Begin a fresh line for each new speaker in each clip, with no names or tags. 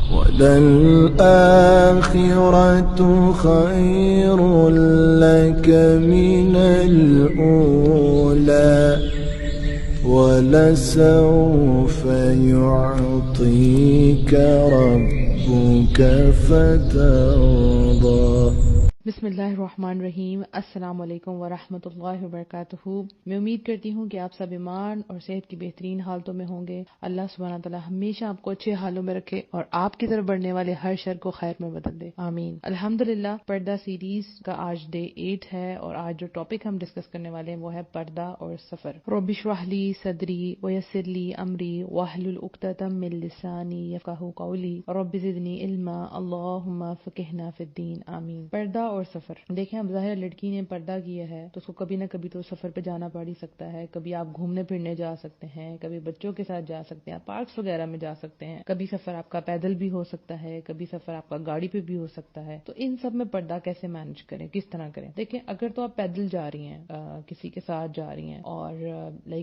وَلَلْآخِرَةُ خَيْرٌ لَكَ مِنَ الْأُولَى وَلَسَوْفَ يُعْطِيكَ رَبُّكَ فَتَرْضَى۔
بسم اللہ الرحمن الرحیم۔ السلام علیکم ورحمۃ اللہ وبرکاتہ۔ میں امید کرتی ہوں کہ آپ سب ایمان اور صحت کی بہترین حالتوں میں ہوں گے۔ اللہ سبحانہ تعالیٰ ہمیشہ آپ کو اچھے حالوں میں رکھے اور آپ کی طرف بڑھنے والے ہر شر کو خیر میں بدل دے، آمین۔ الحمدللہ، پردہ سیریز کا آج ڈے 8 ہے اور آج جو ٹاپک ہم ڈسکس کرنے والے ہیں وہ ہے پردہ اور سفر۔ رب اشرح لی صدری ویسر لی امری واحلل عقدۃ من لسانی یفقہوا قولی رب زدنی علما اللہم فقہنا فی الدین، آمین۔ پردہ اور سفر، دیکھیں اب ظاہر لڑکی نے پردہ کیا ہے تو اس کو کبھی نہ کبھی تو سفر پہ جانا پڑ ہی سکتا ہے۔ کبھی آپ گھومنے پھرنے جا سکتے ہیں، کبھی بچوں کے ساتھ جا سکتے ہیں، پارکس وغیرہ میں جا سکتے ہیں، کبھی سفر آپ کا پیدل بھی ہو سکتا ہے، کبھی سفر آپ کا گاڑی پہ بھی ہو سکتا ہے۔ تو ان سب میں پردہ کیسے مینج کریں، کس طرح کریں؟ دیکھیں اگر تو آپ پیدل جا رہی ہیں، کسی کے ساتھ جا رہی ہیں اور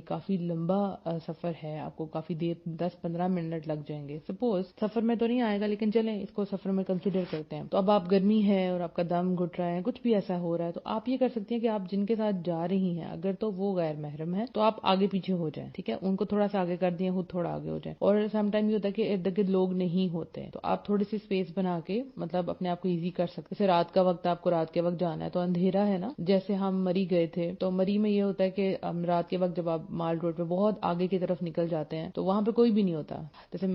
کافی لمبا سفر ہے، آپ کو کافی دیر 10-15 منٹ لگ جائیں گے، سپوز سفر میں تو نہیں آئے گا لیکن چلیں اس کو سفر میں کنسیڈر کرتے ہیں۔ تو اب آپ گرمی ہے اور آپ کا دم گھٹ رہا ہے، کچھ بھی ایسا ہو رہا ہے، تو آپ یہ کر سکتی ہیں کہ آپ جن کے ساتھ جا رہی ہیں اگر تو وہ غیر محرم ہے تو آپ آگے پیچھے ہو جائیں، ٹھیک ہے، ان کو تھوڑا سا آگے کر دیں، خود تھوڑا آگے ہو جائیں۔ اور سم ٹائم یہ ہوتا ہے کہ ارد گرد لوگ نہیں ہوتے تو آپ تھوڑی سی اسپیس بنا کے مطلب اپنے آپ کو ایزی کر سکتے ہیں۔ جیسے رات کا وقت، آپ کو رات کے وقت جانا ہے تو اندھیرا ہے نا، جیسے ہم مری گئے تھے تو مری میں یہ ہوتا ہے کہ رات کے وقت جب آپ مال روڈ پہ بہت آگے کی طرف نکل جاتے ہیں تو وہاں پہ کوئی بھی نہیں ہوتا، جیسے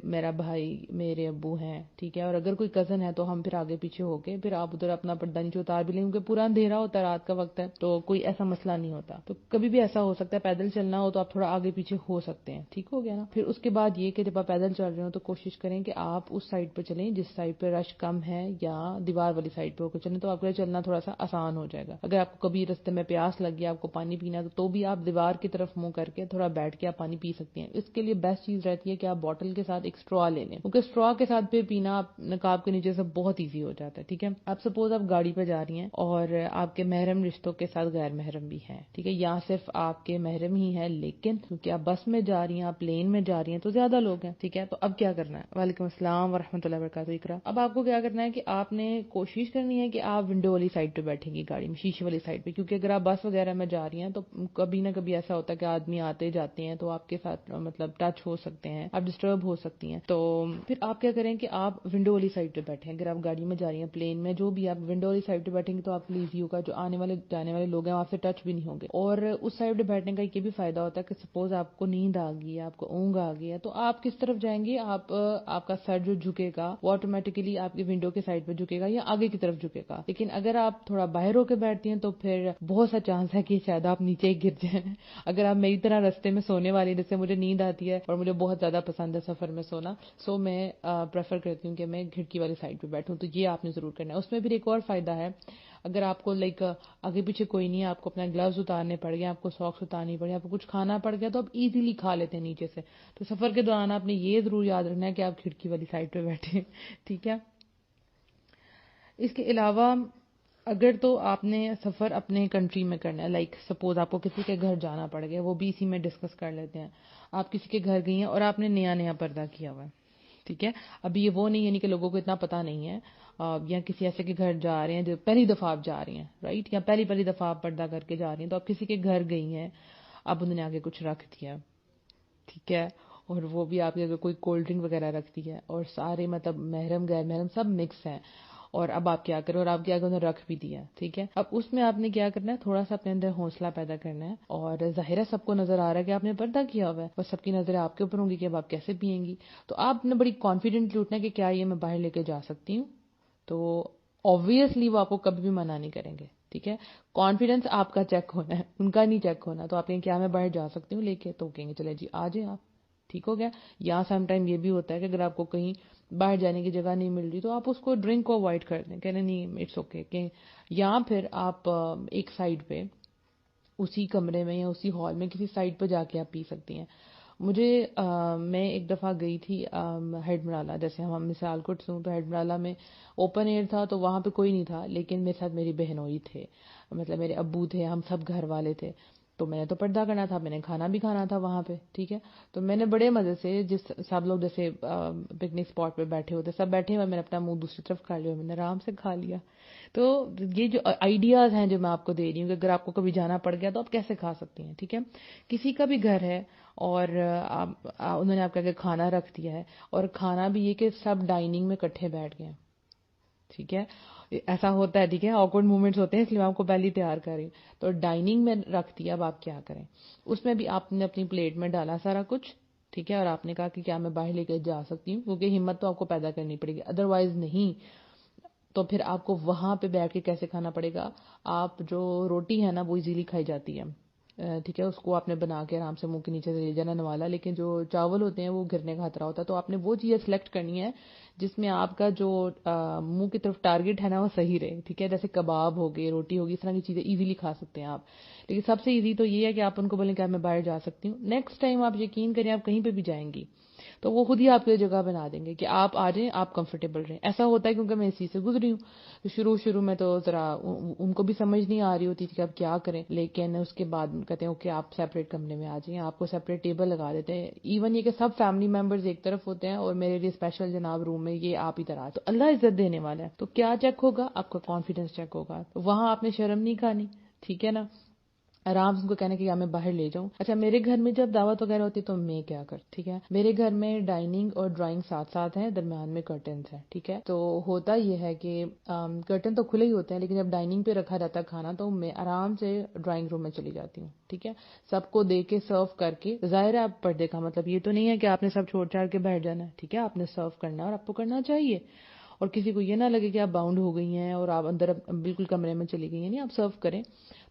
میرا بھائی، میرے ابو ہیں، ٹھیک ہے، اور اگر کوئی کزن ہے تو ہم پھر آگے پیچھے ہو کے پھر آپ ادھر اپنا پردہ نیچے اتار بھی لیں کیونکہ پورا اندھیرا ہوتا ہے، رات کا وقت ہے تو کوئی ایسا مسئلہ نہیں ہوتا۔ تو کبھی بھی ایسا ہو سکتا ہے پیدل چلنا ہو تو آپ تھوڑا آگے پیچھے ہو سکتے ہیں، ٹھیک ہو گیا نا۔ پھر اس کے بعد یہ کہ جب آپ پیدل چل رہے ہو تو کوشش کریں کہ آپ اس سائڈ پہ چلیں جس سائڈ پہ رش کم ہے یا دیوار والی سائڈ پہ ہو کے چلیں تو آپ کے لیے چلنا تھوڑا سا آسان ہو جائے گا۔ اگر آپ کو کبھی رستے میں پیاس لگی، آپ کو پانی پینا تو بھی آپ دیوار کی طرف منہ کر کے تھوڑا بیٹھ کے آپ پانی پی سکتے ہیں۔ اس کے لیے بیسٹ چیز رہتی ہے کہ آپ بوٹل کے ساتھ ایک اسٹرا لے لیں، کیونکہ اسٹرا کے ساتھ پھر پینا نقاب کے نیچے سے بہت ایزی ہو جاتا ہے، ٹھیک ہے۔ اب سپوز آپ گاڑی پہ جا رہی ہیں اور آپ کے محرم رشتوں کے ساتھ غیر محرم بھی ہیں، ٹھیک ہے، یا صرف آپ کے محرم ہی ہیں لیکن کیونکہ آپ بس میں جا رہی ہیں، آپ پلین میں جا رہی ہیں تو زیادہ لوگ ہیں، ٹھیک ہے۔ تو اب کیا کرنا ہے؟ وعلیکم السلام ورحمۃ اللہ وبرکاتہ اقرا۔ اب آپ کو کیا کرنا ہے کہ آپ نے کوشش کرنی ہے کہ آپ ونڈو والی سائڈ پہ بیٹھیں گی گاڑی میں، شیشے والی سائڈ پہ، کیونکہ اگر آپ بس وغیرہ میں جا رہی ہیں تو کبھی نہ کبھی ایسا ہوتا ہے کہ آدمی آتے جاتے ہیں تو آپ کے ساتھ مطلب ٹچ ہو سکتے ہیں، آپ ڈسٹرب ہو سکتی ہیں۔ تو پھر آپ کیا کریں کہ آپ ونڈو والی سائڈ پہ بیٹھیں۔ اگر آپ گاڑی میں جا رہی ہیں، پلین میں، جو بھی، آپ ونڈو والی سائڈ پہ بیٹھیں گے تو آپ کے لیے ایزی ہوگا، جو آنے والے جانے والے لوگ ہیں آپ سے ٹچ بھی نہیں ہوں گے۔ اور اس سائڈ پہ بیٹھنے کا یہ بھی فائدہ ہوتا ہے کہ سپوز آپ کو نیند آ گئی ہے، آپ کو اونگ آ گئی ہے تو آپ کس طرف جائیں گے؟ آپ کا سر جو جھکے گا وہ آٹومیٹکلی آپ کی ونڈو کے سائڈ پہ جھکے گا یا آگے کی طرف جھکے گا۔ لیکن اگر آپ تھوڑا باہر ہو کے بیٹھتی ہیں تو پھر بہت سا چانس ہے کہ شاید آپ نیچے ہی گر جائیں۔ اگر آپ میری طرح رستے میں سونے والی، جیسے مجھے نیند آتی ہے اور مجھے بہت زیادہ پسند ہے سفر میں سونا، سو میں پریفر کرتی ہوں کہ میں کھڑکی والی سائڈ پہ بیٹھوں۔ تو یہ آپ نے ضرور کرنا ہے۔ اس میں پھر ایک اور فائدہ ہے، اگر آپ کو آگے پیچھے کوئی نہیں ہے، آپ کو اپنا گلوز اتارنے پڑ گئے، آپ کو ساکس اتارنی پڑی، آپ کو کچھ کھانا پڑ گیا تو آپ ایزیلی کھا لیتے ہیں نیچے سے۔ تو سفر کے دوران آپ نے یہ ضرور یاد رکھنا ہے کہ آپ کھڑکی والی سائڈ پہ بیٹھیں، ٹھیک ہے۔ اس کے علاوہ اگر تو آپ نے سفر اپنے کنٹری میں کرنا ہے، سپوز آپ کو کسی کے گھر جانا پڑ گیا، وہ بھی اسی میں ڈسکس کر لیتے ہیں۔ آپ کسی کے گھر گئی ہیں اور آپ نے نیا پردہ کیا ہوا ہے، ٹھیک ہے، ابھی یہ وہ نہیں یعنی کہ لوگوں کو اتنا پتہ نہیں ہے، یا کسی ایسے کے گھر جا رہے ہیں جو پہلی دفعہ آپ جا رہی ہیں، رائٹ، یا پہلی دفعہ آپ پردہ کر کے جا رہی ہیں، تو آپ کسی کے گھر گئی ہیں، اب انہوں نے آگے کچھ رکھ دیا، ٹھیک ہے، اور وہ بھی آپ کے کوئی کولڈ ڈرنک وغیرہ رکھ دی ہے اور سارے مطلب محرم غیر محرم سب مکس ہیں، اور اب آپ کیا کریں، اور آپ کیا کریں، رکھ بھی دیا، ٹھیک ہے۔ اب اس میں آپ نے کیا کرنا ہے، تھوڑا سا اپنے اندر حوصلہ پیدا کرنا ہے، اور ظاہر ہے سب کو نظر آ رہا ہے کہ آپ نے پردہ کیا ہوا ہے اور سب کی نظریں آپ کے اوپر ہوں گی کہ اب آپ کیسے پیئیں گی، تو آپ نے بڑی کانفیڈنٹلی اٹھنا ہے کہ کیا یہ میں باہر لے کے جا سکتی ہوں، تو آبویسلی وہ آپ کو کبھی بھی منع نہیں کریں گے، ٹھیک ہے۔ کانفیڈنس آپ کا چیک ہونا ہے، ان کا نہیں چیک ہونا، تو آپ کہیں کیا میں باہر جا سکتی ہوں لے کے، تو کہیں گے چلے جی آ جائیں آپ، ٹھیک ہو گیا۔ یا سم ٹائم یہ بھی ہوتا ہے کہ اگر آپ کو کہیں باہر جانے کی جگہ نہیں مل رہی تو آپ اس کو ڈرنک کو اوائڈ کر دیں، کہنے نہیں اٹس اوکے، کہ یا پھر آپ ایک سائڈ پہ اسی کمرے میں یا اسی ہال میں کسی سائڈ پہ جا کے آپ پی سکتی ہیں۔ میں ایک دفعہ گئی تھی ہیڈ مرالہ، جیسے ہم مثال کو سوں تو ہیڈ مرالہ میں اوپن ایئر تھا تو وہاں پہ کوئی نہیں تھا، لیکن میرے ساتھ میری بہنوئی تھے، مطلب میرے ابو تھے، ہم سب گھر والے تھے، تو میں نے تو پردہ کرنا تھا, میں نے کھانا بھی کھانا تھا وہاں پہ, ٹھیک ہے. تو میں نے بڑے مزے سے, جس سب لوگ جیسے پکنک اسپاٹ پہ بیٹھے ہوتے سب بیٹھے ہوئے, میں نے اپنا منہ دوسری طرف کر لیا, میں نے آرام سے کھا لیا. تو یہ جو آئیڈیاز ہیں جو میں آپ کو دے رہی ہوں کہ اگر آپ کو کبھی جانا پڑ گیا تو آپ کیسے کھا سکتی ہیں, ٹھیک ہے. کسی کا بھی گھر ہے اور انہوں نے آپ کا کھانا رکھ دیا ہے, اور کھانا بھی یہ کہ سب ڈائننگ میں اکٹھے بیٹھ گئے, ٹھیک ہے. ایسا ہوتا ہے, ٹھیک ہے, آکورڈ مومنٹس ہوتے ہیں, اس لیے میں آپ کو پہلے تیار کر رہی ہوں. تو ڈائننگ میں رکھ دیا, اب آپ کیا کریں. اس میں بھی آپ نے اپنی پلیٹ میں ڈالا سارا کچھ, ٹھیک ہے, اور آپ نے کہا کہ کیا میں باہر لے کے جا سکتی ہوں, کیونکہ ہمت تو آپ کو پیدا کرنی پڑے گی, ادروائز نہیں. تو پھر آپ کو وہاں پہ بیٹھ کے کیسے کھانا پڑے گا. آپ جو روٹی ہے نا وہ ایزیلی کھائی جاتی ہے, ٹھیک ہے, اس کو آپ نے بنا کے آرام سے منہ کے نیچے سے لے جانا نوالا. لیکن جو چاول ہوتے ہیں وہ گرنے کا خطرہ ہوتا ہے, تو آپ نے وہ چیزیں سلیکٹ کرنی ہے جس میں آپ کا جو منہ کی طرف ٹارگٹ ہے نا وہ صحیح رہے, ٹھیک ہے. جیسے کباب ہو گئے, روٹی ہوگی, اس طرح کی چیزیں ایزیلی کھا سکتے ہیں آپ. لیکن سب سے ایزی تو یہ ہے کہ آپ ان کو بولیں کہ میں باہر جا سکتی ہوں. نیکسٹ ٹائم آپ یقین کریں, آپ کہیں پہ بھی جائیں گی تو وہ خود ہی آپ کے جگہ بنا دیں گے کہ آپ آ جائیں, آپ کمفرٹیبل رہیں. ایسا ہوتا ہے کیونکہ میں اسی سے گزری ہوں. شروع میں تو ذرا ان کو بھی سمجھ نہیں آ رہی ہوتی تھی کہ آپ کیا کریں, لیکن اس کے بعد کہتے ہیں کہ آپ سیپریٹ کمرے میں آ جائیں, آپ کو سیپریٹ ٹیبل لگا دیتے ہیں. ایون یہ کہ سب فیملی ممبرز ایک طرف ہوتے ہیں اور میرے لیے اسپیشل جناب روم میں یہ آپ ہی طرح. تو اللہ عزت دینے والا ہے. تو کیا چیک ہوگا, آپ کا کانفیڈنس چیک ہوگا. وہاں آپ نے شرم نہیں کھانی, ٹھیک ہے نا, آرام سے ان کو کہنے کہ میں باہر لے جاؤں. اچھا, میرے گھر میں جب دعوت وغیرہ ہوتی ہے تو میں کیا کرتی, ٹھیک ہے, میرے گھر میں ڈائننگ اور ڈرائنگ ساتھ ساتھ ہیں, درمیان میں کرٹنز ہیں, ٹھیک ہے. تو ہوتا یہ ہے کہ کرٹن تو کھلے ہی ہوتے ہیں, لیکن جب ڈائننگ پہ رکھا جاتا ہے کھانا تو میں آرام سے ڈرائنگ روم میں چلی جاتی ہوں, ٹھیک ہے. سب کو دے کے سرو کر کے, ظاہر ہے آپ پردے کا مطلب یہ تو نہیں ہے کہ آپ نے سب چھوڑ چھاڑ کے بیٹھ جانا ہے, ٹھیک ہے. آپ نے سرو کرنا ہے اور آپ کو کرنا چاہیے, اور کسی کو یہ نہ لگے کہ آپ باؤنڈ ہو گئی ہیں اور آپ اندر بالکل کمرے میں چلی گئی ہیں, نہیں, آپ سرو کریں.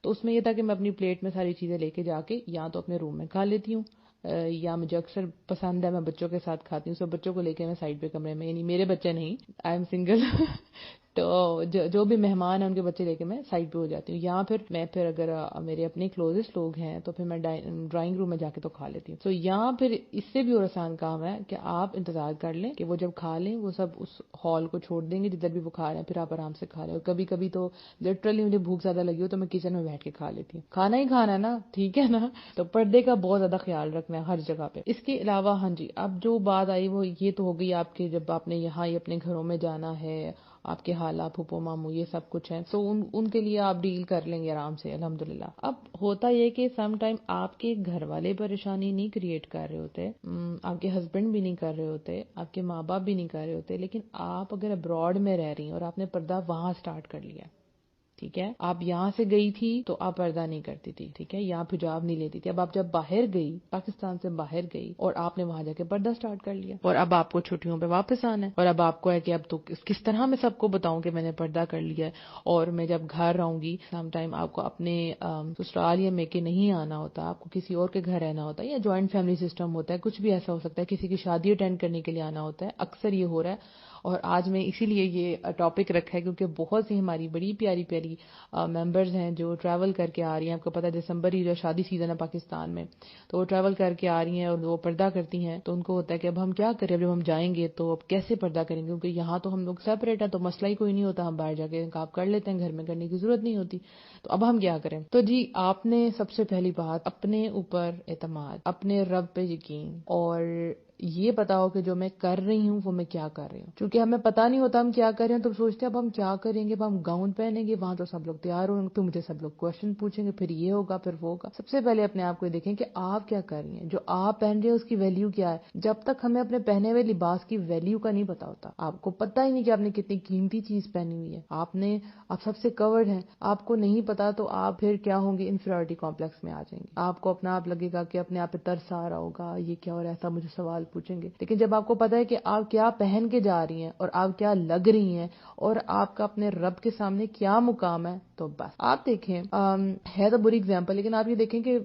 تو اس میں یہ تھا کہ میں اپنی پلیٹ میں ساری چیزیں لے کے جا کے یا تو اپنے روم میں کھا لیتی ہوں, یا مجھے اکثر پسند ہے میں بچوں کے ساتھ کھاتی ہوں. سب بچوں کو لے کے میں سائڈ پہ کمرے میں, یعنی میرے بچے نہیں, آئی ایم سنگل, تو جو بھی مہمان ہیں ان کے بچے لے کے میں سائڈ پہ ہو جاتی ہوں. یا پھر میں اگر میرے اپنے کلوزسٹ لوگ ہیں تو پھر میں ڈرائنگ روم میں جا کے تو کھا لیتی ہوں. تو یہاں پھر اس سے بھی اور آسان کام ہے کہ آپ انتظار کر لیں کہ وہ جب کھا لیں وہ سب اس ہال کو چھوڑ دیں گے جدھر بھی وہ کھا رہے ہیں, پھر آپ آرام سے کھا لیں. اور کبھی کبھی تو لٹرلی مجھے بھوک زیادہ لگی ہو تو میں کچن میں بیٹھ کے کھا لیتی ہوں. کھانا ہی کھانا ہے نا, ٹھیک ہے نا. تو پردے کا بہت زیادہ خیال رکھنا ہے ہر جگہ پہ. اس کے علاوہ ہاں جی, اب جو بات آئی وہ یہ تو ہو گئی آپ کے, جب آپ نے یہاں ہی اپنے گھروں میں جانا ہے, آپ کے حالات پھوپھو ماموں یہ سب کچھ ہے, سو ان کے لیے آپ ڈیل کر لیں گے آرام سے, الحمدللہ. اب ہوتا یہ کہ سم ٹائم آپ کے گھر والے پریشانی نہیں کریٹ کر رہے ہوتے, آپ کے ہسبینڈ بھی نہیں کر رہے ہوتے, آپ کے ماں باپ بھی نہیں کر رہے ہوتے, لیکن آپ اگر ابراڈ میں رہ رہی ہیں اور آپ نے پردہ وہاں سٹارٹ کر لیا, ٹھیک ہے. آپ یہاں سے گئی تھی تو آپ پردہ نہیں کرتی تھی, ٹھیک ہے, یہاں حجاب نہیں لیتی تھی. اب آپ جب باہر گئی, پاکستان سے باہر گئی, اور آپ نے وہاں جا کے پردہ سٹارٹ کر لیا, اور اب آپ کو چھٹیوں پہ واپس آنا ہے, اور اب آپ کو ہے کہ اب تو کس طرح میں سب کو بتاؤں کہ میں نے پردہ کر لیا ہے. اور میں جب گھر رہوں گی, سم ٹائم آپ کو اپنے سسرال یا میکے نہیں آنا ہوتا, آپ کو کسی اور کے گھر رہنا ہوتا ہے, یا جوائنٹ فیملی سسٹم ہوتا ہے, کچھ بھی ایسا ہو سکتا ہے, کسی کی شادی اٹینڈ کرنے کے لیے آنا ہوتا ہے. اکثر یہ ہو رہا ہے, اور آج میں اسی لیے یہ ٹاپک رکھا ہے کیونکہ بہت سی ہماری بڑی پیاری پیاری ممبرز ہیں جو ٹریول کر کے آ رہی ہیں. آپ کو پتہ ہے دسمبر ہی جو شادی سیزن ہے پاکستان میں, تو وہ ٹریول کر کے آ رہی ہیں اور وہ پردہ کرتی ہیں. تو ان کو ہوتا ہے کہ اب ہم کیا کریں, جب ہم جائیں گے تو اب کیسے پردہ کریں گے, کیونکہ یہاں تو ہم لوگ سیپریٹ ہیں تو مسئلہ ہی کوئی نہیں ہوتا, ہم باہر جا کے نقاب کر لیتے ہیں, گھر میں کرنے کی ضرورت نہیں ہوتی. تو اب ہم کیا کریں. تو جی, آپ نے سب سے پہلی بات اپنے اوپر اعتماد, اپنے رب پہ یقین, اور یہ پتا ہو کہ جو میں کر رہی ہوں وہ میں کیا کر رہی ہوں. چونکہ ہمیں پتا نہیں ہوتا ہم کیا کر رہے ہیں, تو سوچتے ہیں اب ہم کیا کریں گے, اب ہم گاؤن پہنیں گے, وہاں تو سب لوگ تیار ہوں گے, تو مجھے سب لوگ کوشچن پوچھیں گے, پھر یہ ہوگا پھر وہ ہوگا. سب سے پہلے اپنے آپ کو دیکھیں کہ آپ کیا کر رہی ہیں, جو آپ پہن رہے ہیں اس کی ویلیو کیا ہے. جب تک ہمیں اپنے پہنے ہوئے لباس کی ویلیو کا نہیں پتا ہوتا, آپ کو پتا ہی نہیں کہ آپ نے کتنی قیمتی چیز پہنی ہوئی ہے, آپ سب سے کورڈ ہیں, آپ کو نہیں پتا, تو آپ پھر کیا ہوں گے, انفیریورٹی کمپلیکس میں آ جائیں گے. آپ کو اپنا آپ لگے گا کہ اپنے آپ پہ ترس آ رہا ہوگا, یہ کیا, اور ایسا مجھے سوال پوچھیں گے. لیکن جب آپ کو پتا ہے کہ آپ کیا پہن کے جا رہی ہیں اور آپ کیا لگ رہی ہیں اور آپ کا اپنے رب کے سامنے کیا مقام ہے, تو بس آپ دیکھیں. ہے تو بری اگزامپل, لیکن آپ یہ دیکھیں کہ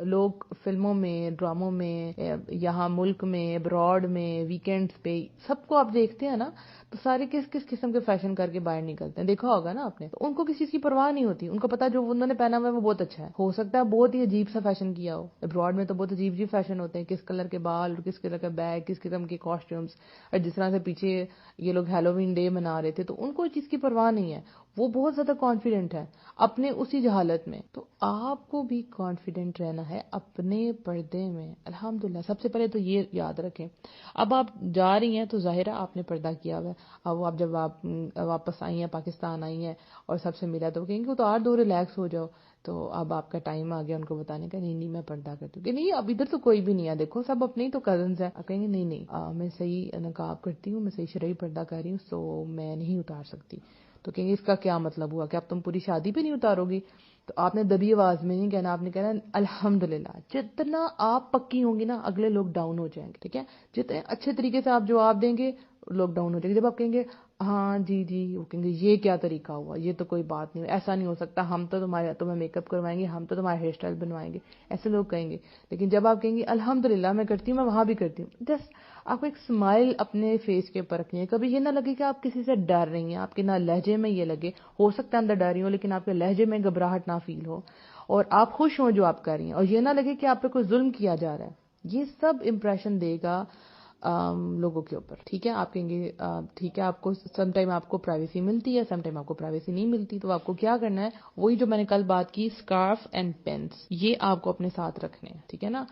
لوگ فلموں میں, ڈراموں میں, یہاں ملک میں, ابراڈ میں, ویکینڈز پہ, سب کو آپ دیکھتے ہیں نا, تو سارے کس قسم کے فیشن کر کے باہر نکلتے ہیں. دیکھا ہوگا نا آپ نے, تو ان کو کسی چیز کی پرواہ نہیں ہوتی. ان کو پتا جو انہوں نے پہنا ہوا ہے وہ بہت اچھا ہے. ہو سکتا ہے بہت ہی عجیب سا فیشن کیا ہو, ابراڈ میں تو بہت عجیب فیشن ہوتے ہیں, کس کلر کے بال اور کس کس قسم کا بیگ, کس قسم کے کاسٹیومز, اور جس طرح سے پیچھے یہ لوگ ہیلووین ڈے منا رہے تھے, تو ان کو اس چیز کی پرواہ نہیں ہے, وہ بہت زیادہ کانفیڈنٹ ہے اپنے اسی جہالت میں. تو آپ کو بھی کانفیڈنٹ رہنا ہے اپنے پردے میں. الحمدللہ سب سے پہلے تو یہ یاد رکھیں. اب آپ جا رہی ہیں تو ظاہر ہے آپ نے پردہ کیا ہوا ہے. اب آپ جب آپ واپس آئی ہیں, پاکستان آئی ہیں اور سب سے ملا تو کہیں گے تو دو ریلیکس ہو جاؤ. تو اب آپ کا ٹائم آ گیا ان کو بتانے کا, نہیں میں پردہ کرتی ہوں, کہ نہیں اب ادھر تو کوئی بھی نہیں ہے, دیکھو سب اپنے ہی تو کزنز ہیں. آپ کہیں گے نہیں میں صحیح نقاب کرتی ہوں, میں صحیح شرعی پردہ کر رہی ہوں, سو میں نہیں اتار سکتی. تو کہیں گے اس کا کیا مطلب ہوا کہ اب تم پوری شادی پہ نہیں اتارو گی؟ تو آپ نے دبی آواز میں نہیں کہنا, آپ نے کہنا الحمدللہ. جتنا آپ پکی ہوں گی نا, اگلے لوگ ڈاؤن ہو جائیں گے. ٹھیک ہے, جتنے اچھے طریقے سے آپ جواب دیں گے لوگ ڈاؤن ہو جائیں گے. جب آپ کہیں گے ہاں جی, وہ کہیں گے یہ کیا طریقہ ہوا, یہ تو کوئی بات نہیں, ایسا نہیں ہو سکتا, ہم تو تمہیں میک اپ کروائیں گے, ہم تو تمہارا ہیئر اسٹائل بنوائیں گے, ایسے لوگ کہیں گے. لیکن جب آپ کہیں گے الحمدللہ میں کرتی ہوں, میں وہاں بھی کرتی ہوں, جسٹ آپ کو ایک اسمائل اپنے فیس کے اوپر رکھنی ہے. کبھی یہ نہ لگے کہ آپ کسی سے ڈر رہی ہیں, آپ کے نہ لہجے میں یہ لگے, ہو سکتا ہے اندر ڈر رہی ہو لیکن آپ کے لہجے میں گھبراہٹ نہ فیل ہو, اور آپ خوش ہوں جو آپ کر رہی ہیں, اور یہ نہ لگے کہ آپ پہ کوئی ظلم کیا جا رہا ہے. یہ سب امپریشن دے گا لوگوں کے اوپر. ٹھیک ہے, آپ کہیں گے ٹھیک ہے, آپ کو سم ٹائم آپ کو پرائیویسی ملتی ہے, سم ٹائم آپ کو پرائیویسی نہیں ملتی, تو آپ کو کیا کرنا ہے, وہی جو میں نے کل بات کی, اسکارف اینڈ پینس, یہ آپ کو اپنے ساتھ رکھنے ہیں. ٹھیک ہے نا,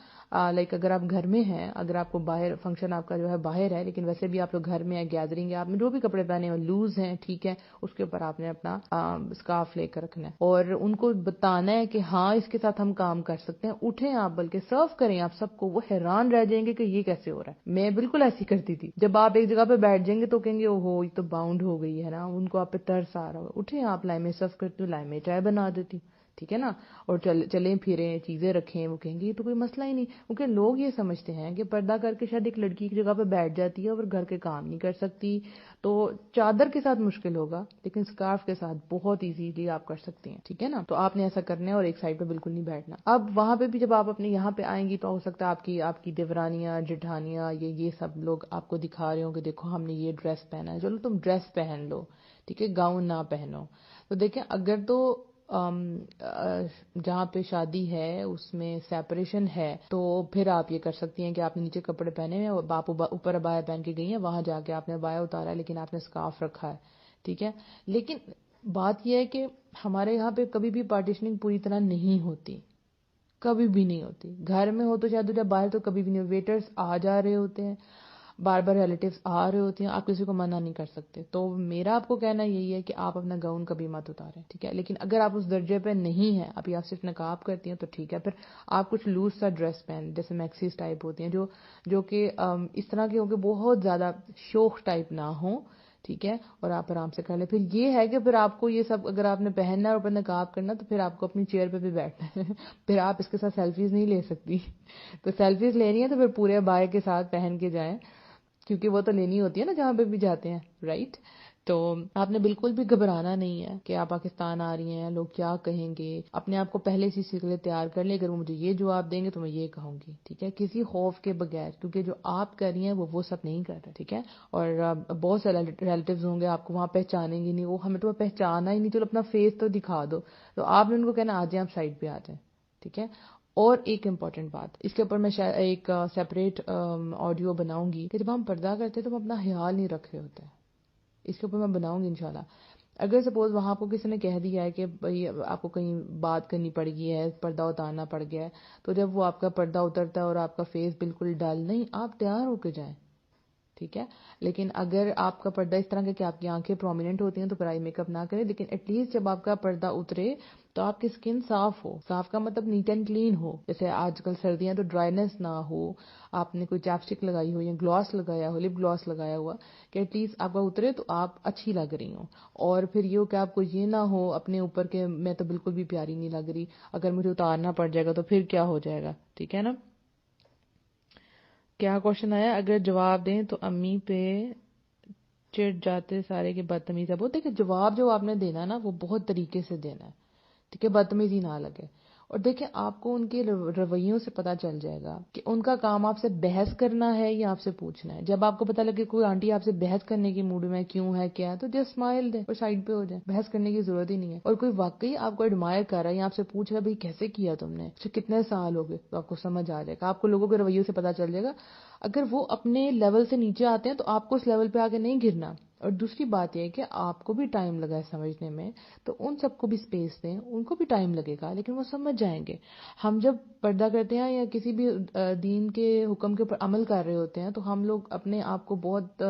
لائک اگر آپ گھر میں ہیں, اگر آپ کو باہر فنکشن آپ کا جو ہے باہر ہے, لیکن ویسے بھی آپ لوگ گھر میں ہیں, گیدرنگ ہے, آپ نے جو بھی کپڑے پہنے ہیں لوز ہیں, ٹھیک ہے, اس کے اوپر آپ نے اپنا اسکارف لے کر رکھنا ہے, اور ان کو بتانا ہے کہ ہاں اس کے ساتھ ہم کام کر سکتے ہیں. اٹھیں آپ, بلکہ سرو کریں آپ سب کو, وہ حیران رہ جائیں گے کہ یہ کیسے ہو رہا ہے. میں بالکل ایسی کرتی تھی, جب آپ ایک جگہ پہ بیٹھ جائیں گے تو کہیں گے اوہو یہ تو باؤنڈ ہو گئی ہے نا, ان کو آپ پہ ترس آ رہا ہوگا. اٹھیں آپ, لائم میں سرو کرتی ہوں, لائم میں چائے بنا دیتی ہوں. ٹھیک ہے نا, اور چلیں پھریں, چیزیں رکھیں, وہ کہیں گے یہ تو کوئی مسئلہ ہی نہیں. کیونکہ لوگ یہ سمجھتے ہیں کہ پردہ کر کے شاید ایک لڑکی کی جگہ پہ بیٹھ جاتی ہے اور گھر کے کام نہیں کر سکتی, تو چادر کے ساتھ مشکل ہوگا, لیکن اسکارف کے ساتھ بہت ایزیلی آپ کر سکتی ہیں. ٹھیک ہے نا, تو آپ نے ایسا کرنا ہے, اور ایک سائڈ پہ بالکل نہیں بیٹھنا. اب وہاں پہ بھی جب آپ اپنے یہاں پہ آئیں گی تو ہو سکتا ہے آپ کی دیورانیاں, جٹھانیاں, یہ سب لوگ آپ کو دکھا رہے ہوں کہ دیکھو ہم نے یہ ڈریس پہنا ہے, چلو تم ڈریس پہن لو, ٹھیک ہے, گاؤن نہ پہنو. تو دیکھیں اگر تو جہاں پہ شادی ہے اس میں سیپریشن ہے, تو پھر آپ یہ کر سکتی ہیں کہ آپ نے نیچے کپڑے پہنے ہیں, آپ اوپر ابایا پہن کے گئی ہیں, وہاں جا کے آپ نے ابایا اتارا ہے لیکن آپ نے اسکارف رکھا ہے. ٹھیک ہے, لیکن بات یہ ہے کہ ہمارے یہاں پہ کبھی بھی پارٹیشننگ پوری طرح نہیں ہوتی, کبھی بھی نہیں ہوتی. گھر میں ہو تو شاید, جب باہر تو کبھی بھی نہیں. ویٹرز آ جا رہے ہوتے ہیں, بار بار ریلیٹیوز آ رہے ہوتے ہیں, آپ کسی کو منع نہیں کر سکتے. تو میرا آپ کو کہنا یہی ہے کہ آپ اپنا گاؤن کبھی مت اتاریں. ٹھیک ہے, لیکن اگر آپ اس درجے پہ نہیں ہیں, ابھی آپ صرف نقاب کرتی ہیں, تو ٹھیک ہے, پھر آپ کچھ لوز سا ڈریس پہن, جیسے میکسیز ٹائپ ہوتی ہیں, جو کہ اس طرح کے ہوں کہ بہت زیادہ شوخ ٹائپ نہ ہوں. ٹھیک ہے, اور آپ آرام سے کر لیں. پھر یہ ہے کہ پھر آپ کو یہ سب اگر آپ نے پہننا ہے اور اوپر نقاب کرنا, تو پھر آپ کو اپنی چیئر پہ بھی بیٹھنا ہے. پھر آپ اس کے ساتھ سیلفیز نہیں لے سکتی. تو سیلفیز لینی ہے تو پھر پورے ابائے کے ساتھ پہن کے جائیں, کیونکہ وہ تو لینی ہوتی ہے نا جہاں پہ بھی جاتے ہیں, رائٹ. تو آپ نے بالکل بھی گھبرانا نہیں ہے کہ آپ پاکستان آ رہی ہیں, لوگ کیا کہیں گے. اپنے آپ کو پہلے سے سیکھ لے, تیار کر لے, اگر وہ مجھے یہ جواب دیں گے تو میں یہ کہوں گی. ٹھیک ہے, کسی خوف کے بغیر, کیونکہ جو آپ کر رہی ہیں وہ سب نہیں کر رہے. ٹھیک ہے, اور بہت سے ریلیٹیوز ہوں گے آپ کو وہاں پہچانیں گے نہیں, وہ ہمیں تو پہچانا ہی نہیں, چلو اپنا فیس تو دکھا دو. تو آپ نے ان کو کہنا آ جائیں, آپ سائڈ پہ آ جائیں. ٹھیک ہے, اور ایک امپورٹنٹ بات, اس کے اوپر میں ایک سیپریٹ آڈیو بناؤں گی کہ جب ہم پردہ کرتے ہیں تو ہم اپنا خیال نہیں رکھ رہے ہوتے ہیں. اس کے اوپر میں بناؤں گی انشاءاللہ. اگر سپوز وہاں آپ کو کسی نے کہہ دیا ہے کہ بھئی آپ کو کہیں بات کرنی پڑ گئی ہے, پردہ اتارنا پڑ گیا ہے, تو جب وہ آپ کا پردہ اترتا ہے اور آپ کا فیس بالکل ڈل, نہیں, آپ تیار ہو کے جائیں. ٹھیک ہے, لیکن اگر آپ کا پردہ اس طرح کا کہ آپ کی آنکھیں پرومیننٹ ہوتی ہیں تو پھر آئی میک اپ نہ کریں. لیکن ایٹ لیسٹ جب آپ کا پردہ اترے تو آپ کی اسکن صاف ہو. صاف کا مطلب نیٹ اینڈ کلین ہو. جیسے آج کل سردیاں تو ڈرائینس نہ ہو, آپ نے کوئی چاپسٹک لگائی ہو یا گلاس لگایا ہو, لپ گلاس لگایا ہوا, کہ ایٹ لیسٹ آپ کا اترے تو آپ اچھی لگ رہی ہوں. اور پھر یہ ہو کہ آپ کو یہ نہ ہو اپنے اوپر کہ میں تو بالکل بھی پیاری نہیں لگ رہی, اگر مجھے اتارنا پڑ جائے گا تو پھر کیا ہو جائے گا. ٹھیک ہے نا. کیا کوشچن آیا, اگر جواب دیں تو امی پہ چڑ جاتے سارے کے بدتمیز ہے. وہ دیکھیں, جواب جو آپ نے دینا نا وہ بہت طریقے سے دینا ہے. ٹھیک ہے, بدتمیزی نہ لگے. اور دیکھیں آپ کو ان کے رویوں سے پتہ چل جائے گا کہ ان کا کام آپ سے بحث کرنا ہے یا آپ سے پوچھنا ہے. جب آپ کو پتہ لگے کوئی آنٹی آپ سے بحث کرنے کی موڈ میں کیوں ہے کیا ہے تو جسٹ اسمائل دیں اور سائڈ پہ ہو جائیں. بحث کرنے کی ضرورت ہی نہیں ہے. اور کوئی واقعی آپ کو ایڈمائر کر رہا ہے یا آپ سے پوچھ رہا ہے بھائی کیسے کیا تم نے, کتنے سال ہو گئے, تو آپ کو سمجھ آ جائے گا, آپ کو لوگوں کے رویوں سے پتہ چل جائے گا. اگر وہ اپنے لیول سے نیچے آتے ہیں تو آپ کو اس لیول پہ آگے نہیں گرنا. اور دوسری بات یہ ہے کہ آپ کو بھی ٹائم لگا ہے سمجھنے میں, تو ان سب کو بھی سپیس دیں, ان کو بھی ٹائم لگے گا لیکن وہ سمجھ جائیں گے. ہم جب پردہ کرتے ہیں یا کسی بھی دین کے حکم کے اوپر عمل کر رہے ہوتے ہیں تو ہم لوگ اپنے آپ کو بہت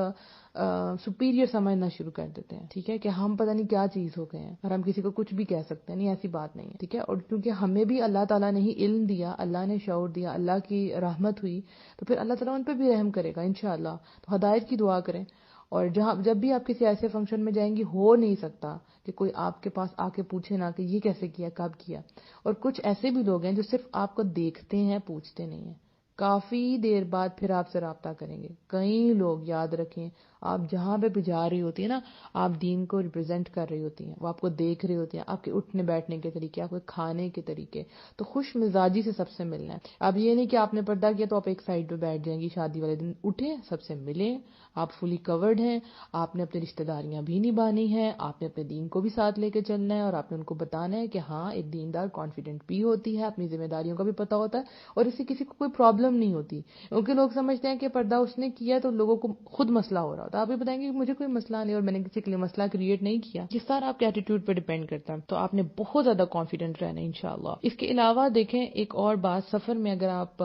سپیریئر سمجھنا شروع کر دیتے ہیں, ٹھیک ہے, کہ ہم پتہ نہیں کیا چیز ہو گئے ہیں اور ہم کسی کو کچھ بھی کہہ سکتے ہیں. نہیں, ایسی بات نہیں ہے, ٹھیک ہے. اور کیونکہ ہمیں بھی اللہ تعالیٰ نے ہی علم دیا, اللہ نے شعور دیا, اللہ کی رحمت ہوئی, تو پھر اللہ تعالیٰ ان پہ بھی رحم کرے گا انشاءاللہ. تو ہدایت کی دعا کریں. اور جب بھی آپ کسی ایسے فنکشن میں جائیں گی, ہو نہیں سکتا کہ کوئی آپ کے پاس آ کے پوچھے نہ کہ یہ کیسے کیا, کب کیا. اور کچھ ایسے بھی لوگ ہیں جو صرف آپ کو دیکھتے ہیں, پوچھتے نہیں ہیں. کافی دیر بعد پھر آپ سے رابطہ کریں گے. کئی لوگ, یاد رکھیں, آپ جہاں پہ بھی جا رہی ہوتی ہیں نا, آپ دین کو ریپرزینٹ کر رہی ہوتی ہیں, وہ آپ کو دیکھ رہی ہوتی ہیں, آپ کے اٹھنے بیٹھنے کے طریقے, آپ کے کھانے کے طریقے. تو خوش مزاجی سے سب سے ملنا ہے. اب یہ نہیں کہ آپ نے پردہ کیا تو آپ ایک سائڈ پہ بیٹھ جائیں گی. شادی والے دن اٹھیں, سب سے ملیں, آپ فلی کورڈ ہیں, آپ نے اپنی رشتہ داریاں بھی نبھانی ہیں, آپ نے اپنے دین کو بھی ساتھ لے کے چلنا ہے, اور آپ نے ان کو بتانا ہے کہ ہاں ایک دیندار کانفیڈنٹ بھی ہوتی ہے, اپنی ذمہ داریوں کا بھی پتہ ہوتا ہے, اور اس سے کسی کو کوئی پرابلم نہیں ہوتی. کیونکہ لوگ سمجھتے ہیں کہ پردہ اس نے کیا تو لوگوں کو خود مسئلہ ہو رہا ہوتا ہے. آپ یہ بتائیں گے کہ مجھے کوئی مسئلہ نہیں اور میں نے کسی کے لیے مسئلہ کریٹ نہیں کیا. یہ سارا آپ کے ایٹیٹیوڈ پہ ڈیپینڈ کرتا ہے. تو آپ نے بہت زیادہ کانفیڈنٹ رہنا ہے انشاءاللہ. اس کے علاوہ دیکھیں ایک اور بات, سفر میں اگر آپ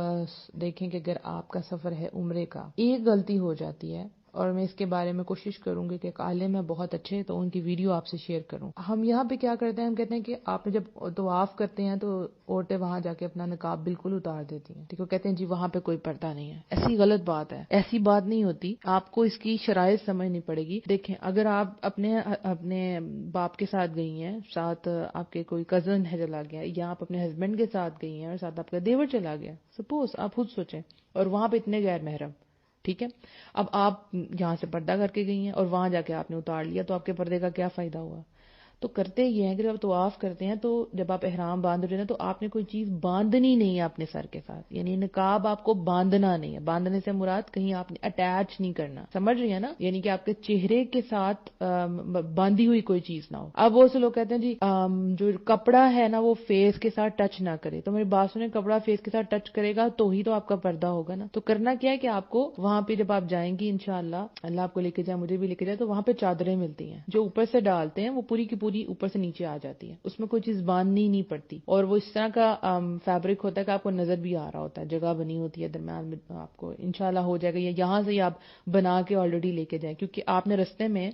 دیکھیں کہ اگر آپ کا سفر ہے عمرے کا, ایک غلطی ہو جاتی ہے, اور میں اس کے بارے میں کوشش کروں گی کہ ایک عالم ہے بہت اچھے, تو ان کی ویڈیو آپ سے شیئر کروں. ہم یہاں پہ کیا کرتے ہیں, ہم کہتے ہیں کہ آپ نے جب طواف کرتے ہیں تو عورتیں وہاں جا کے اپنا نقاب بالکل اتار دیتی ہیں, ٹھیک ہے, کہتے ہیں جی وہاں پہ کوئی پردہ نہیں ہے. ایسی غلط بات ہے, ایسی بات نہیں ہوتی. آپ کو اس کی شرائط سمجھنی پڑے گی. دیکھیں, اگر آپ اپنے باپ کے ساتھ گئی ہیں, ساتھ آپ کے کوئی کزن ہے چلا گیا, یا آپ اپنے ہسبینڈ کے ساتھ گئی ہیں اور ساتھ آپ کا دیور چلا گیا, سپوز آپ خود سوچیں, اور وہاں پہ اتنے غیر محرم, ٹھیک ہے. اب آپ یہاں سے پردہ کر کے گئی ہیں اور وہاں جا کے آپ نے اتار لیا, تو آپ کے پردے کا کیا فائدہ ہوا؟ تو کرتے یہ ہیں کہ جب آپ طواف کرتے ہیں تو جب آپ احرام باندھ رہے ہیں تو آپ نے کوئی چیز باندھنی نہیں ہے اپنے سر کے ساتھ, یعنی نقاب آپ کو باندھنا نہیں ہے. باندھنے سے مراد کہیں آپ نے اٹیچ نہیں کرنا, سمجھ رہی ہیں نا, یعنی کہ آپ کے چہرے کے ساتھ باندھی ہوئی کوئی چیز نہ ہو. اب بہت سے لوگ کہتے ہیں جی جو کپڑا ہے نا وہ فیس کے ساتھ ٹچ نہ کرے. تو میری بات سنیں, کپڑا فیس کے ساتھ ٹچ کرے گا تو ہی تو آپ کا پردہ ہوگا نا. تو کرنا کیا ہے کہ آپ کو وہاں پہ جب آپ جائیں گی انشاءاللہ, اللہ آپ کو لے کے جائے, مجھے بھی لے کے جائے, تو وہاں پہ چادریں ملتی ہیں جو اوپر سے ڈالتے ہیں, وہ پوری کی پوری اوپر سے نیچے آ جاتی ہے, اس میں کوئی چیز باندھنی نہیں پڑتی. اور وہ اس طرح کا فیبرک ہوتا ہے کہ آپ کو نظر بھی آ رہا ہوتا ہے, جگہ بنی ہوتی ہے درمیان میں, آپ کو انشاءاللہ ہو جائے گا. یا یہاں سے ہی آپ بنا کے آلریڈی لے کے جائیں, کیونکہ آپ نے رستے میں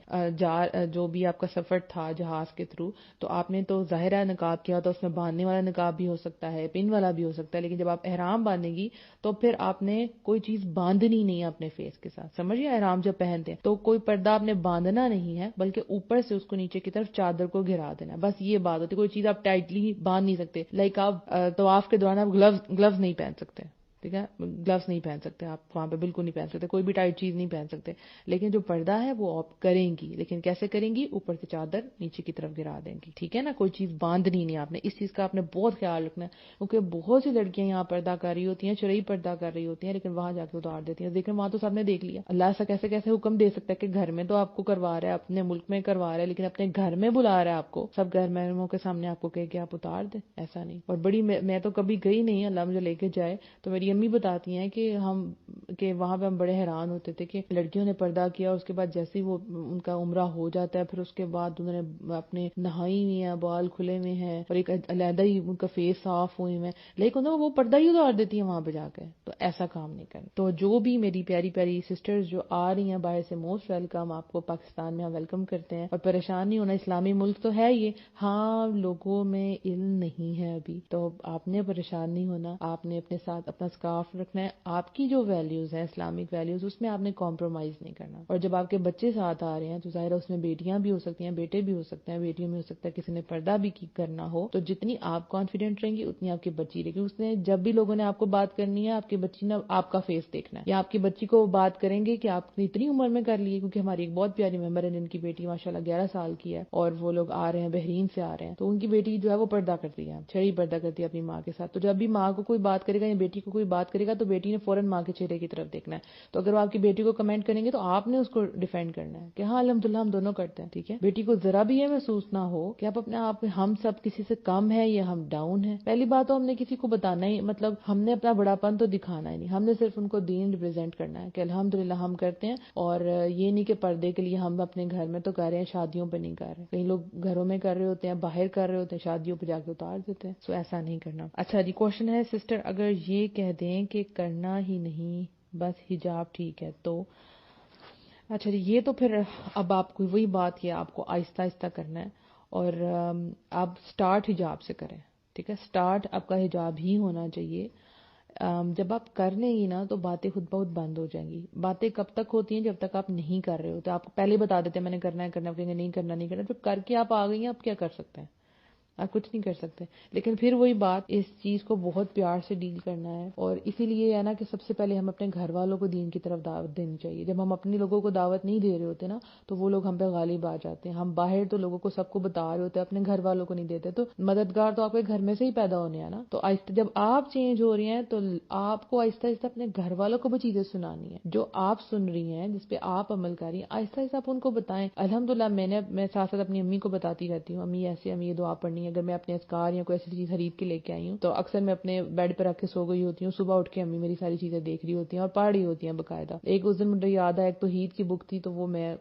جو بھی آپ کا سفر تھا جہاز کے تھرو, تو آپ نے تو ظاہرہ نقاب کیا ہوتا, اس میں باندھنے والا نقاب بھی ہو سکتا ہے, پن والا بھی ہو سکتا ہے, لیکن جب آپ احرام باندھیں گی تو پھر آپ نے کوئی چیز باندھنی نہیں ہے اپنے فیس کے ساتھ, سمجھیے. احرام جب پہنتے ہیں تو کوئی پردہ آپ نے باندھنا نہیں ہے, بلکہ اوپر سے اس کو نیچے کی طرف چادر کو گھرا دینا, بس یہ بات ہوتی ہے. کوئی چیز آپ ٹائٹلی باندھ نہیں سکتے, لائک آپ طواف کے دوران آپ گلوز نہیں پہن سکتے, ٹھیک ہے, گلوز نہیں پہن سکتے آپ وہاں پہ, بالکل نہیں پہن سکتے, کوئی بھی ٹائٹ چیز نہیں پہن سکتے. لیکن جو پردہ ہے وہ آپ کریں گی, لیکن کیسے کریں گی؟ اوپر سے چادر نیچے کی طرف گرا دیں گی, ٹھیک ہے نا. کوئی چیز باندھنی نہیں آپ نے, اس چیز کا آپ نے بہت خیال رکھنا ہے, کیونکہ بہت سی لڑکیاں یہاں پردہ کر رہی ہوتی ہیں, شرعی پردہ کر رہی ہوتی ہیں, لیکن وہاں جا کے اتار دیتی ہیں. لیکن وہاں تو سب نے دیکھ لیا. اللہ ایسا کیسے حکم دے سکتا ہے کہ گھر میں تو آپ کو کروا رہا ہے, اپنے ملک میں کروا رہا ہے, لیکن اپنے گھر میں بلا رہا ہے آپ کو, سب غیر محرموں کے سامنے آپ کو کہے کہ آپ اتار دیں؟ ایسا نہیں. اور بڑی میں تو کبھی گئی نہیں, اللہ مجھے لے کے جائے, تو میری امی بتاتی ہیں کہ وہاں پہ ہم بڑے حیران ہوتے تھے کہ لڑکیوں نے پردہ کیا, اس کے بعد جیسے ہی وہ ان کا عمرہ ہو جاتا ہے, پھر اس کے بعد انہوں نے اپنے نہائی ہوئی ہیں, بال کھلے ہوئے ہیں, اور ایک علیحدہ ہی ان کا فیس صاف ہوئے ہیں, لیکن وہ پردہ ہی اتار دیتی ہیں وہاں پہ جا کے. تو ایسا کام نہیں کرنا. تو جو بھی میری پیاری پیاری سسٹرز جو آ رہی ہیں باہر سے, موسٹ ویلکم, آپ کو پاکستان میں ہم ویلکم کرتے ہیں. اور پریشان نہیں ہونا, اسلامی ملک تو ہے یہ, ہاں لوگوں میں علم نہیں ہے ابھی, تو آپ نے پریشان نہیں ہونا. آپ نے اپنے ساتھ اپنا اسکارف رکھنا ہے. آپ کی جو ویلیوز ہیں اسلامک ویلیوز اس میں آپ نے کمپرومائز نہیں کرنا. اور جب آپ کے بچے ساتھ آ رہے ہیں تو ظاہر ہے اس میں بیٹیاں بھی ہو سکتی ہیں, بیٹے بھی ہو سکتے ہیں, بیٹیوں میں ہو سکتا ہے کسی نے پردہ بھی کرنا ہو, تو جتنی آپ کانفیڈنٹ رہیں گی اتنی آپ کی بچی رہے گی. اس نے جب بھی لوگوں نے آپ کو بات کرنی ہے آپ کی بچی نے آپ کا فیس دیکھنا ہے, یا آپ کی بچی کو بات کریں گے کہ آپ نے اتنی عمر میں کر لی ہے, کیونکہ ہماری ایک بہت پیاری ممبر ہے جن کی بیٹی ماشاءاللہ 11 سال کی ہے اور وہ لوگ آ رہے ہیں بحرین سے آ رہے ہیں, تو ان کی بیٹی جو ہے وہ پردہ کرتی ہے, چھڑی پردہ کرتی ہے اپنی ماں کے ساتھ. تو جب بھی ماں کو کوئی بات کرے گا یا بیٹی کو کوئی بات کرے گا تو بیٹی نے فوراً ماں کے چہرے کی طرف دیکھنا ہے. تو اگر وہ آپ کی بیٹی کو کمنٹ کریں گے تو آپ نے اس کو ڈیفینڈ کرنا ہے کہ ہاں الحمدللہ ہم دونوں کرتے ہیں, ٹھیک ہے. بیٹی کو ذرا بھی یہ محسوس نہ ہو کہ آپ اپنے آپ ہم سب کسی سے کم ہے یا ہم ڈاؤن ہیں. پہلی بات تو ہم نے کسی کو بتانا ہی, مطلب ہم نے اپنا بڑاپن تو دکھانا ہی نہیں, ہم نے صرف ان کو دین ریپرزینٹ کرنا ہے کہ الحمدللہ ہم کرتے ہیں. اور یہ نہیں کہ پردے کے لیے ہم اپنے گھر میں تو کر رہے ہیں, شادیوں پہ نہیں کر رہے. کئی لوگ گھروں میں کر رہے ہوتے ہیں, باہر کر رہے ہوتے ہیں, شادیوں پہ جا کے اتار دیتے ہیں. سو ایسا نہیں کرنا. اچھا جی, کوشچن ہے سسٹر, اگر یہ کہہ دیں کہ کرنا ہی نہیں بس حجاب ٹھیک ہے تو. اچھا جی, یہ تو پھر اب آپ کو وہی بات ہے, آپ کو آہستہ آہستہ کرنا ہے اور آپ سٹارٹ حجاب سے کریں, ٹھیک ہے. سٹارٹ آپ کا حجاب ہی ہونا چاہیے. جب آپ کر لیں گی نا تو باتیں خود بہت بند ہو جائیں گی. باتیں کب تک ہوتی ہیں, جب تک آپ نہیں کر رہے ہوتے. آپ کو پہلے بتا دیتے ہیں میں نے کرنا ہے, کرنا ہے, نہیں کرنا, نہیں کرنا. جب کر کے آپ آ گئی ہیں آپ کیا کر سکتے ہیں, آپ کچھ نہیں کر سکتے. لیکن پھر وہی بات, اس چیز کو بہت پیار سے ڈیل کرنا ہے. اور اسی لیے ہے نا کہ سب سے پہلے ہم اپنے گھر والوں کو دین کی طرف دعوت دینی چاہیے. جب ہم اپنے لوگوں کو دعوت نہیں دے رہے ہوتے نا تو وہ لوگ ہم پہ غالب آ جاتے ہیں. ہم باہر تو لوگوں کو سب کو بتا رہے ہوتے ہیں, اپنے گھر والوں کو نہیں دیتے. تو مددگار تو آپ کے گھر میں سے ہی پیدا ہونے ہیں نا. تو آہستہ جب آپ چینج ہو رہی ہیں تو آپ کو آہستہ آہستہ اپنے گھر والوں کو بھی چیزیں سنانی ہے جو آپ سن رہی ہیں, جس پہ آپ عمل کر رہی ہیں. آہستہ آہستہ آپ ان کو بتائیں. الحمدللہ میں ساتھ ساتھ اپنی امی کو بتاتی رہتی ہوں, امی ایسے, امی یہ دعا پڑھنی ہے. اگر میں اپنے اذکار یا کوئی ایسی چیز خرید کے لے کے آئی ہوں تو اکثر میں اپنے بیڈ پہ رکھ کے سو گئی ہوتی ہوں. صبح اٹھ کے امی میری ساری چیزیں دیکھ رہی ہوتی ہیں اور پڑھ رہی ہوتی ہیں باقاعدہ. ایک اس دن مجھے یاد ہے, ایک توحید کی بک تھی تو وہ میں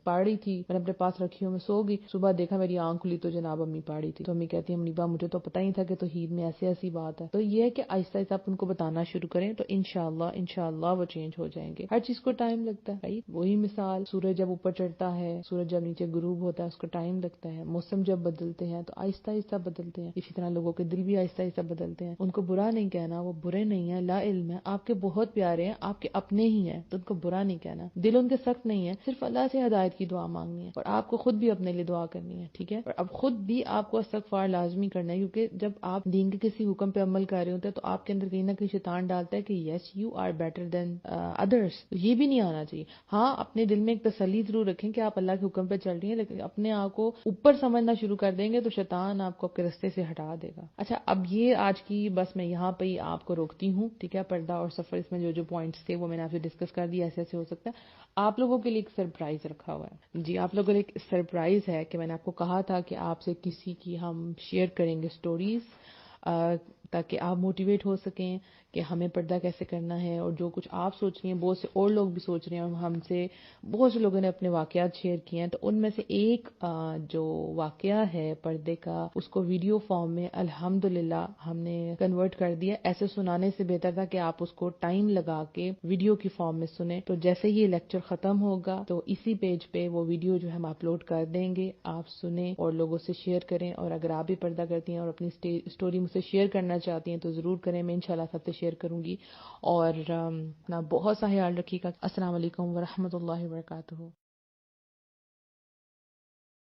پڑھ رہی تھی, میں نے اپنے پاس رکھی ہوں, میں سو گئی. صبح دیکھا میری آنکھ کھلی تو جناب امی پڑھ رہی تھی. تو امی کہتی ہیں منیبا مجھے تو پتہ ہی تھا کہ توحید میں ایسی ایسی بات ہے. تو یہ ہے کہ آہستہ آہستہ آپ ان کو بتانا شروع کریں تو انشاءاللہ وہ چینج ہو جائیں گے. ہر چیز کو ٹائم لگتا ہے. وہی مثال, سورج جب اوپر چڑھتا ہے, سورج جب نیچے غروب ہوتا ہے, اس کو ٹائم لگتا ہے. موسم جب بدلتے ہیں تو آہستہ آہستہ بدلتے ہیں. اسی طرح لوگوں کے دل بھی آہستہ آہستہ بدلتے ہیں. ان کو برا نہیں کہنا, وہ برے نہیں ہیں, لا علم ہے, آپ کے بہت پیارے ہیں, آپ کے اپنے ہی ہیں, تو ان کو برا نہیں کہنا. دل ان کے سخت نہیں ہے, صرف اللہ سے ہدایت کی دعا مانگنی ہے اور آپ کو خود بھی اپنے لیے دعا کرنی ہے, ٹھیک ہے. اور اب خود بھی آپ کو استغفار لازمی کرنا ہے, کیونکہ جب آپ دین کے کسی حکم پہ عمل کر رہے ہوتے ہیں تو آپ کے اندر کہیں نہ کہیں شیطان ڈالتا ہے کہ yes you are better than others. یہ بھی نہیں آنا چاہیے. ہاں, اپنے دل میں ایک تسلی ضرور رکھیں کہ آپ اللہ کے حکم پہ چل رہی ہیں, لیکن اپنے آپ کو اوپر سمجھنا شروع کر دیں گے تو شیطان آپ کو آپ کے راستے سے ہٹا دے گا. اچھا, اب یہ آج کی بس میں یہاں پہ ہی آپ کو روکتی ہوں, ٹھیک ہے. پردہ اور سفر, اس میں جو پوائنٹس تھے وہ میں نے آپ سے ڈسکس کر دیا. ایسے ایسے ہو سکتا ہے. آپ لوگوں کے لیے ایک سرپرائز رکھا ہوا ہے جی. آپ لوگوں کے لیے ایک سرپرائز ہے کہ میں نے آپ کو کہا تھا کہ آپ سے کسی کی ہم شیئر کریں گے سٹوریز, تاکہ آپ موٹیویٹ ہو سکیں کہ ہمیں پردہ کیسے کرنا ہے. اور جو کچھ آپ سوچ رہی ہیں بہت سے اور لوگ بھی سوچ رہے ہیں, اور ہم سے بہت سے لوگوں نے اپنے واقعات شیئر کیے ہیں. تو ان میں سے ایک جو واقعہ ہے پردے کا, اس کو ویڈیو فارم میں الحمدللہ ہم نے کنورٹ کر دیا. ایسے سنانے سے بہتر تھا کہ آپ اس کو ٹائم لگا کے ویڈیو کی فارم میں سنیں. تو جیسے ہی یہ لیکچر ختم ہوگا تو اسی پیج پہ وہ ویڈیو جو ہم اپلوڈ کر دیں گے, آپ سنیں اور لوگوں سے شیئر کریں. اور اگر آپ بھی پردہ کرتی ہیں اور اپنی اسٹوری مجھ سے شیئر کرنا چاہتی ہیں تو ضرور کریں, میں انشاءاللہ سب سے شیئر کروں گی. اور اپنا بہت سا خیال رکھیے گا. السلام علیکم ورحمۃ اللہ وبرکاتہ.